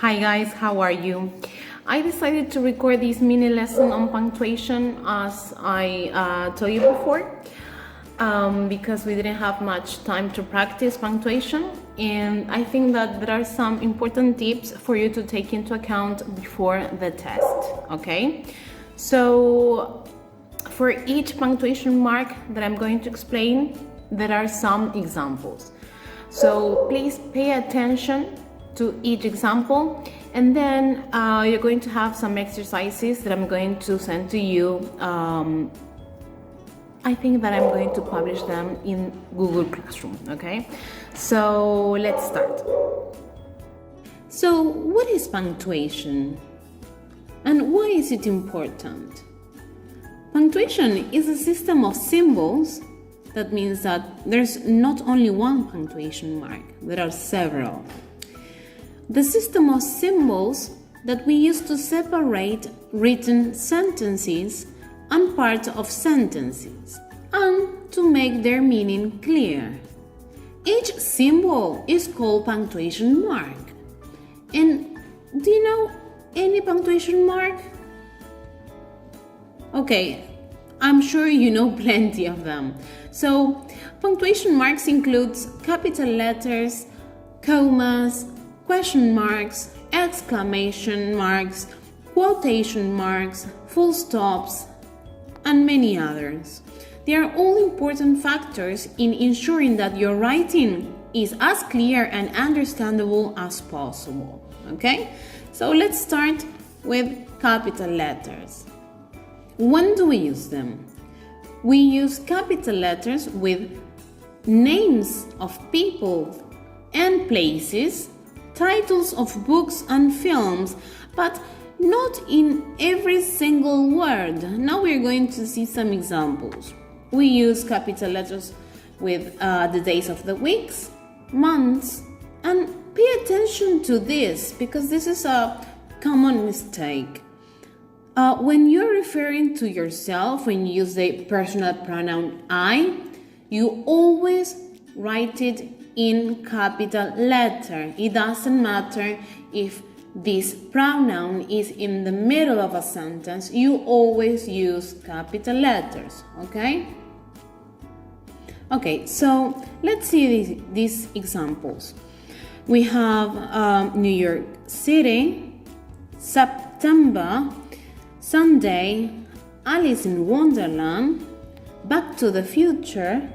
Hi guys, how are you? I decided to record this mini lesson on punctuation as I told you before because we didn't have much time to practice punctuation, and I think that there are some important tips for you to take into account before the test, okay? So for each punctuation mark that I'm going to explain, there are some examples. So please pay attention to each example, and then you're going to have some exercises that I'm going to send to you. I think that I'm going to publish them in Google Classroom, okay? So let's start. So what is punctuation? And why is it important? Punctuation is a system of symbols. That means that there's not only one punctuation mark, there are several. The system of symbols that we use to separate written sentences and parts of sentences and to make their meaning clear. Each symbol is called punctuation mark. And do you know any punctuation mark? Okay, I'm sure you know plenty of them. So, punctuation marks includes capital letters, commas, question marks, exclamation marks, quotation marks, full stops, and many others. They are all important factors in ensuring that your writing is as clear and understandable as possible. Okay? So let's start with capital letters. When do we use them? We use capital letters with names of people and places, titles of books and films, but not in every single word. Now we're going to see some examples. We use capital letters with the days of the weeks, months, and pay attention to this because this is a common mistake. When you're referring to yourself, when you use the personal pronoun I, you always write it in capital letter. It doesn't matter if this pronoun is in the middle of a sentence, you always use capital letters, okay? Okay, so let's see these examples. We have New York City, September, Sunday, Alice in Wonderland, Back to the Future.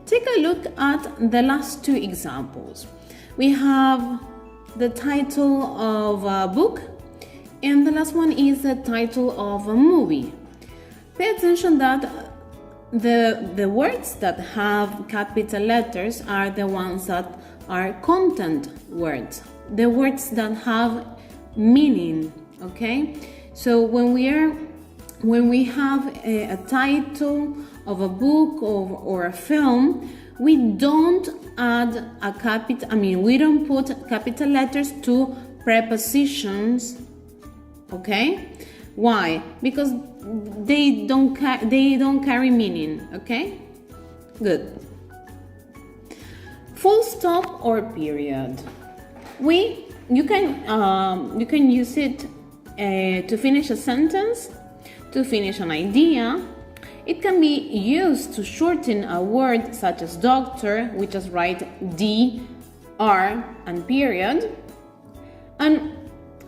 Take a look at the last two examples. We have the title of a book, and the last one is the title of a movie. Pay attention that the words that have capital letters are the ones that are content words, the words that have meaning, okay? So when we have a title of a book or a film, we don't add we don't put capital letters to prepositions, okay? Why? Because they don't carry meaning, okay? Good. Full stop or period. You can use it to finish a sentence, to finish an idea. It can be used to shorten a word such as doctor, we just write D, R, and period. And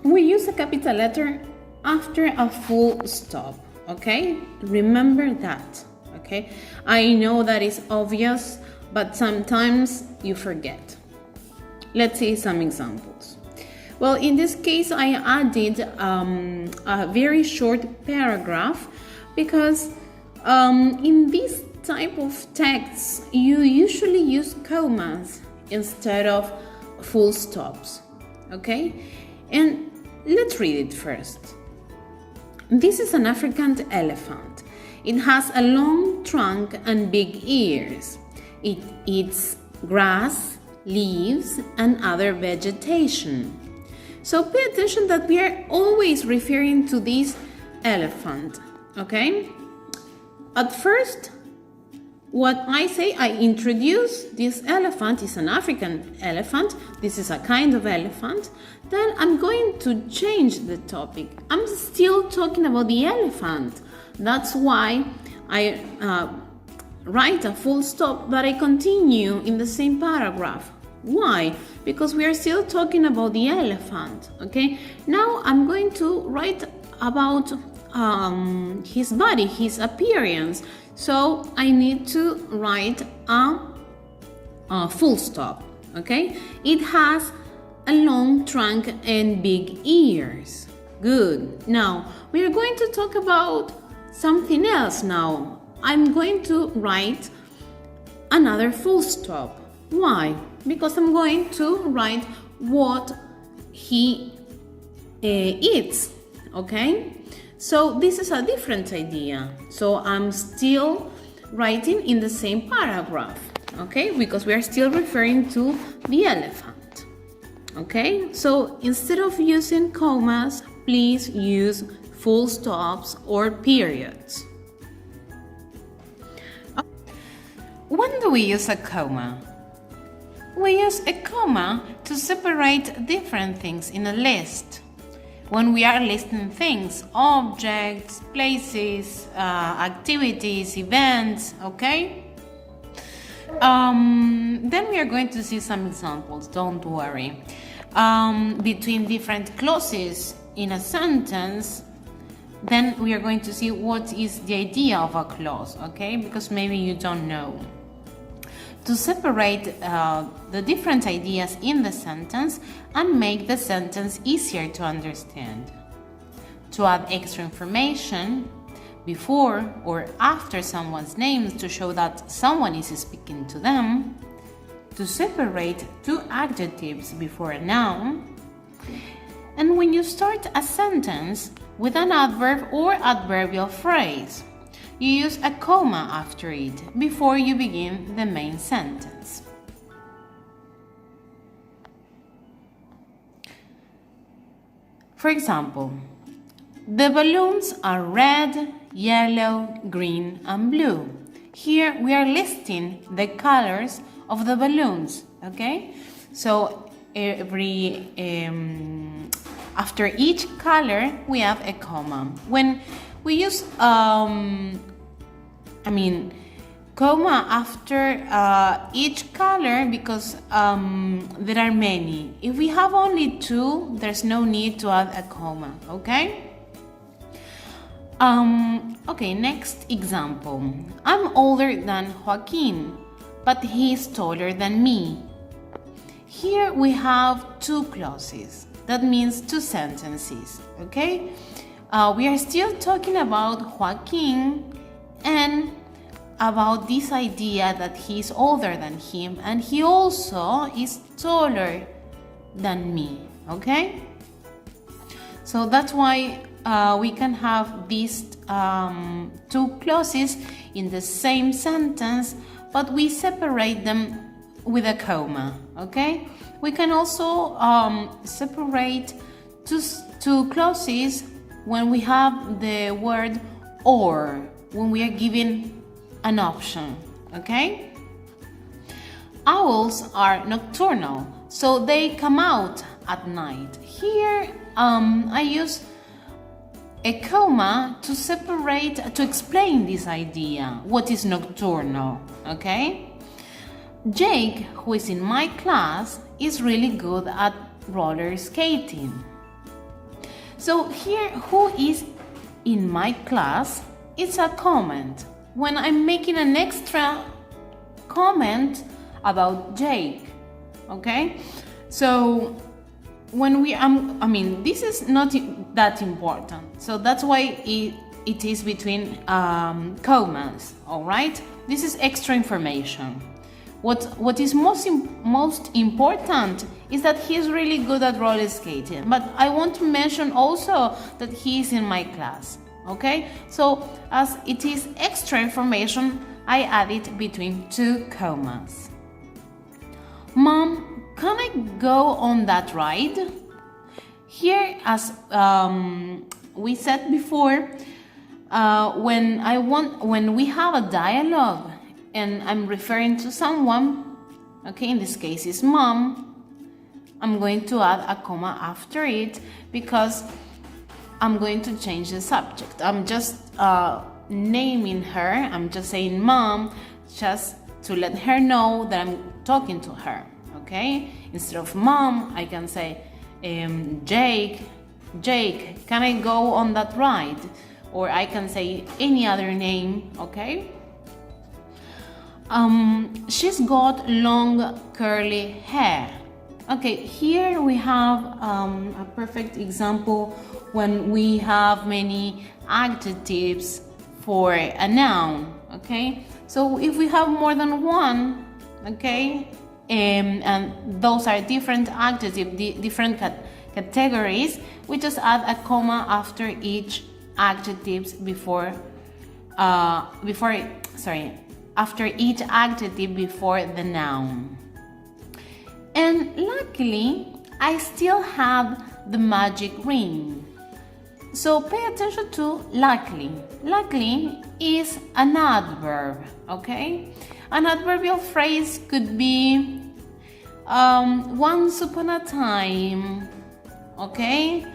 we use a capital letter after a full stop, okay? Remember that, okay? I know that is obvious, but sometimes you forget. Let's see some examples. Well, in this case, I added a very short paragraph because in this type of texts, you usually use commas instead of full stops, okay? And let's read it first. This is an African elephant. It has a long trunk and big ears. It eats grass, leaves, and other vegetation. So pay attention that we are always referring to this elephant, okay? At first, what I say, I introduce this elephant is an African elephant. This is a kind of elephant. Then I'm going to change the topic. I'm still talking about the elephant. That's why I write a full stop, but I continue in the same paragraph. Why? Because we are still talking about the elephant. Okay. Now I'm going to write about his body, his appearance. So I need to write a full stop, okay? It has a long trunk and big ears. Good. Now, we are going to talk about something else now. I'm going to write another full stop. Why? Because I'm going to write what he eats, okay? So this is a different idea. So I'm still writing in the same paragraph, okay? Because we are still referring to the elephant, okay? So instead of using commas, please use full stops or periods. When do we use a comma? We use a comma to separate different things in a list. When we are listing things, objects, places, activities, events, okay? Then we are going to see some examples, don't worry. Between different clauses in a sentence, then we are going to see what is the idea of a clause, okay? Because maybe you don't know. To separate the different ideas in the sentence and make the sentence easier to understand. To add extra information before or after someone's name to show that someone is speaking to them. To separate two adjectives before a noun. And when you start a sentence with an adverb or adverbial phrase, you use a comma after it before you begin the main sentence. For example, the balloons are red, yellow, green, and blue. Here we are listing the colors of the balloons, okay? So after each color we have a comma. When we use comma after each color because there are many. If we have only two, there's no need to add a comma, okay? Okay, next example. I'm older than Joaquin, but he is taller than me. Here we have two clauses. That means two sentences, okay? We are still talking about Joaquin and about this idea that he is older than him and he also is taller than me, okay? So that's why we can have these two clauses in the same sentence, but we separate them with a comma, okay? We can also separate two clauses when we have the word or, when we are giving an option, okay? Owls are nocturnal, so they come out at night. Here I use a comma to separate, to explain this idea, what is nocturnal, okay? Jake, who is in my class, is really good at roller skating. So here, who is in my class, it's a comment. When I'm making an extra comment about Jake, okay? So when this is not that important. So that's why it is between commas, all right? This is extra information. What is most important is that he is really good at roller skating. But I want to mention also that he is in my class, okay? So as it is extra information, I add it between two commas. Mom, can I go on that ride? Here, as we said before, when we have a dialogue and I'm referring to someone, okay, in this case is mom, I'm going to add a comma after it because I'm going to change the subject. I'm just naming her. I'm just saying mom, just to let her know that I'm talking to her, okay? Instead of mom, I can say, Jake, can I go on that ride? Or I can say any other name, okay? She's got long curly hair. Okay, here we have a perfect example when we have many adjectives for a noun, okay? So if we have more than one, okay, and those are different adjectives, different categories, we just add a comma after each adjectives after each adjective before the noun. And luckily, I still have the magic ring. So pay attention to luckily. Luckily is an adverb, okay? An adverbial phrase could be once upon a time, okay?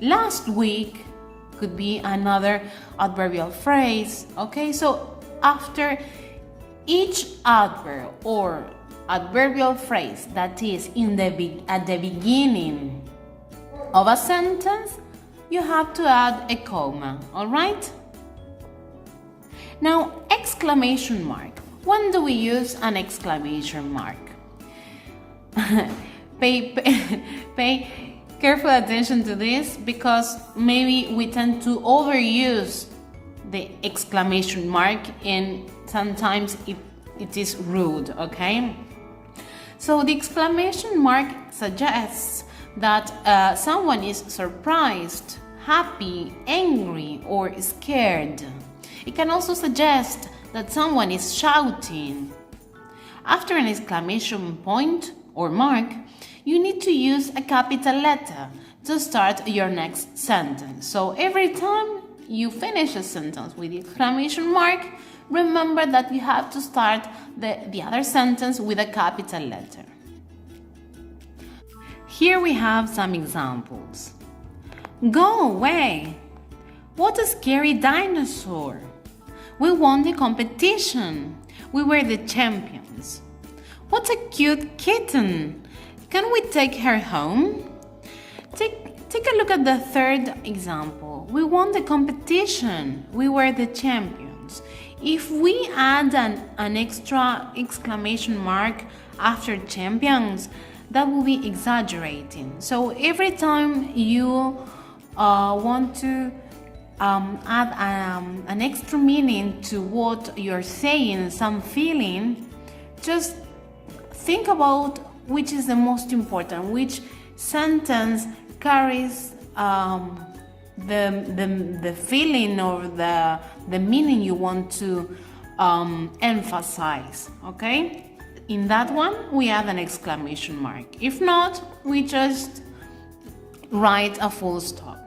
Last week could be another adverbial phrase, okay? So after each adverb or adverbial phrase that is at the beginning of a sentence, you have to add a comma, all right? Now, exclamation mark. When do we use an exclamation mark? Pay careful attention to this because maybe we tend to overuse the exclamation mark and sometimes it is rude, okay? So the exclamation mark suggests that someone is surprised, happy, angry, or scared. It can also suggest that someone is shouting. After an exclamation point or mark, you need to use a capital letter to start your next sentence. So every time you finish a sentence with the exclamation mark, remember that you have to start the other sentence with a capital letter. Here we have some examples. Go away! What a scary dinosaur! We won the competition! We were the champions! What a cute kitten! Can we take her home? Take a look at the third example. We won the competition. We were the champions. If we add an extra exclamation mark after champions, that will be exaggerating. So every time you want to add an extra meaning to what you're saying, some feeling, just think about which is the most important, which sentence carries the feeling or the meaning you want to emphasize, okay? In that one, we add an exclamation mark. If not, we just write a full stop.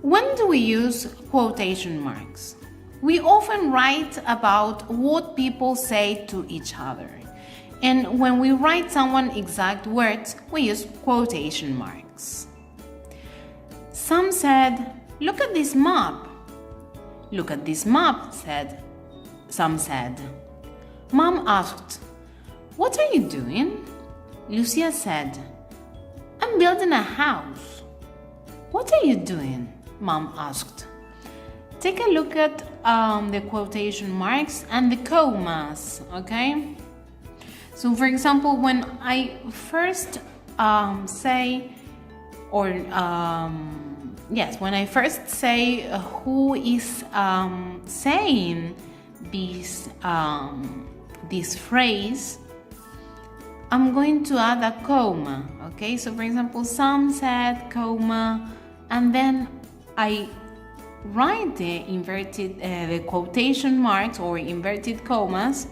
When do we use quotation marks? We often write about what people say to each other. And when we write someone's exact words, we use quotation marks. Some said, "Look at this map." "Look at this map," some said. Mom asked, "What are you doing?" Lucia said, "I'm building a house." "What are you doing?" Mom asked. Take a look at the quotation marks and the commas, okay? So for example, when I first say who is saying this phrase, I'm going to add a comma, okay? So for example, some said, comma, and then I write the quotation marks or inverted commas,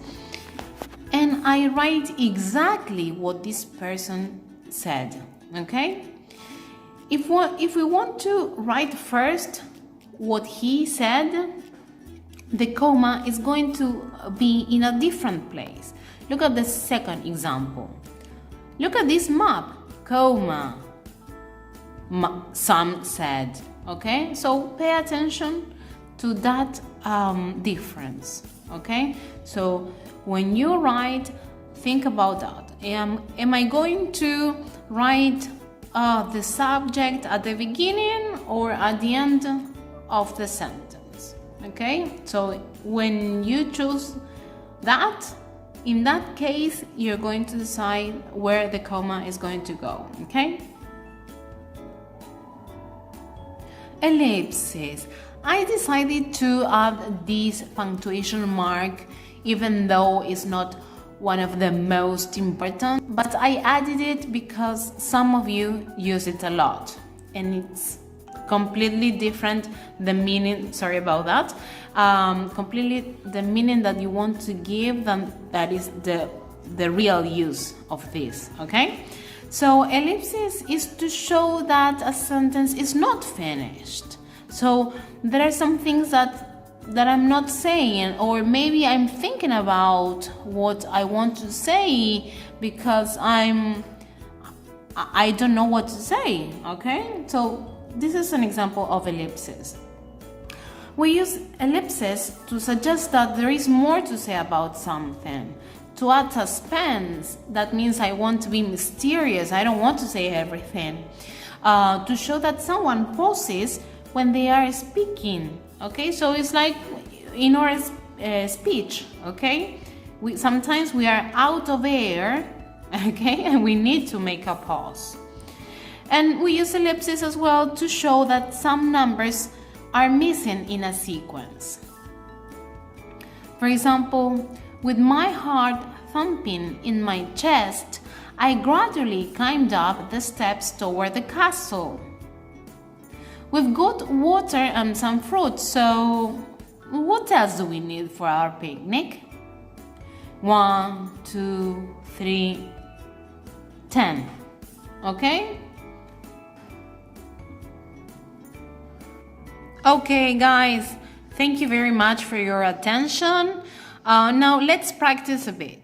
and I write exactly what this person said, okay? If we want to write first what he said, the comma is going to be in a different place. Look at the second example. Look at this map, comma, some said, okay? So pay attention to that difference, okay? So when you write, think about that. Am I going to write the subject at the beginning or at the end of the sentence? Okay, so when you choose that, in that case, you're going to decide where the comma is going to go. Okay. Ellipsis. I decided to add this punctuation mark, even though it's not one of the most important, but I added it because some of you use it a lot and it's completely different the meaning, sorry about that, completely the meaning that you want to give than that is the real use of this, okay? So ellipsis is to show that a sentence is not finished. So there are some things that I'm not saying, or maybe I'm thinking about what I want to say because I don't know what to say, okay? So this is an example of ellipsis. We use ellipsis to suggest that there is more to say about something. To add suspense, that means I want to be mysterious, I don't want to say everything. To show that someone pauses when they are speaking, okay? So it's like in our speech, okay? Sometimes we are out of air, okay? And we need to make a pause. And we use ellipsis as well to show that some numbers are missing in a sequence. For example, with my heart thumping in my chest, I gradually climbed up the steps toward the castle. We've got water and some fruit, so what else do we need for our picnic? 1, 2, 3, 10. Okay? Okay, guys, thank you very much for your attention. Now let's practice a bit.